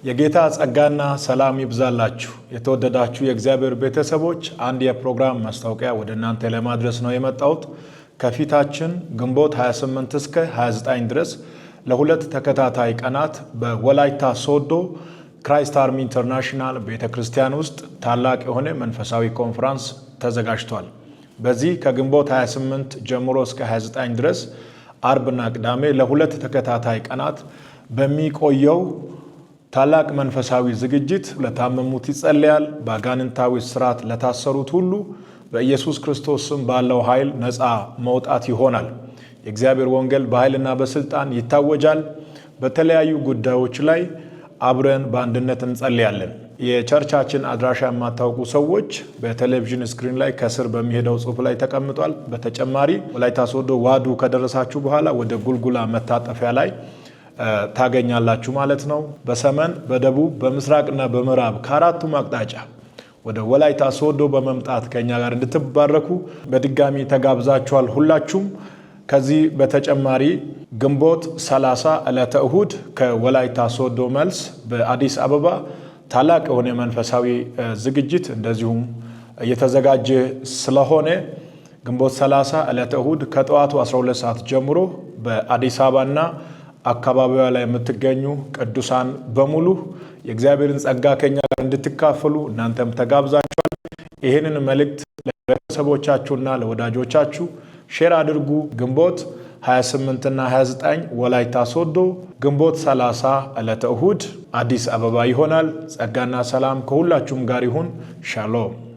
የጌታ ጸጋና ሰላም ይብዛላችሁ የተወደዳችሁ የእግዚአብሔር ቤተሰቦች አንድ የፕሮግራም ማስታወቂያ ወደ እናንተ ለማድረስ ነው የመጣሁት። ከፊታችን ግንቦት 28 እስከ 29 ድረስ ለሁለት ተከታታይ ቀናት በወላይታ ሶዶ ክራይስት አርሚ ኢንተርናሽናል ቤተክርስቲያን ውስጥ ታላቅ የሆነ መንፈሳዊ ኮንፈረንስ ተዘጋጅቷል። በዚህ ከግንቦት 28 ጀምሮ እስከ 29 ድረስ አርብና ቅዳሜ ለሁለት ተከታታይ ቀናት በሚቆየው ታላቅ መንፈሳዊ ዝግጅት ለታመሙት ይጸልያል። በአጋንንታዊ ስራት ለታሰሩት ሁሉ በኢየሱስ ክርስቶስ ስም ባለው ኃይል ነፃ መውጣት ይሆናል። የእግዚአብሔር ወንጌል በኃይልና በስልጣን ይታወጃል። በተለያዩ ጉዳዮች ላይ አብረን በአንድነት እንጸልያለን። የቸርቻችን አድራሻ የማታውቁ ሰዎች በቴሌቪዥን ስክሪን ላይ ከስር በሚሄደው ጽሑፍ ላይ ተቀምጧል። በተጨማሪ ወላይታ ሶዶ ዋዱ ከደረሳችሁ በኋላ ወደ ጉልጉላ መታጠፊያ ላይ ታገኛላችሁ ማለት ነው። በሰሜን፣ በደቡብ፣ በምስራቅና በምዕራብ ከአራቱም አቅጣጫ ወደ ወላይታ ሶዶ በመምጣት ከኛ ጋር እንድትባረኩ በድጋሚ ተጋብዛችኋል ሁላችሁም። ከዚህ በተጨማሪ ግንቦት 30 ዕለተ እሁድ ከወላይታ ሶዶ መልስ በአዲስ አበባ ታላቅ የሆነ መንፈሳዊ ዝግጅት እንደዚሁም እየተዘጋጀ ስለሆነ ግንቦት 30 ዕለተ እሁድ ከጠዋቱ 12 ሰዓት ጀምሮ በአዲስ አበባና አካባቢዋ ላይ የምትገኙ ቅዱሳን በሙሉ የእግዚአብሔርን ጸጋ ከኛ ጋር እንድትካፈሉ እናንተም ተጋብዛችኋል። ይህንን መልእክት ለቤተሰቦቻችሁና ለወዳጆቻችሁ ሼር አድርጉ። ግንቦት 28 እና 29 ወላይታ ሶዶ፣ ግንቦት 30 ዕለተ እሁድ አዲስ አበባ ይሆናል። ጸጋና ሰላም ከሁላችሁም ጋር ይሁን። ሻሎም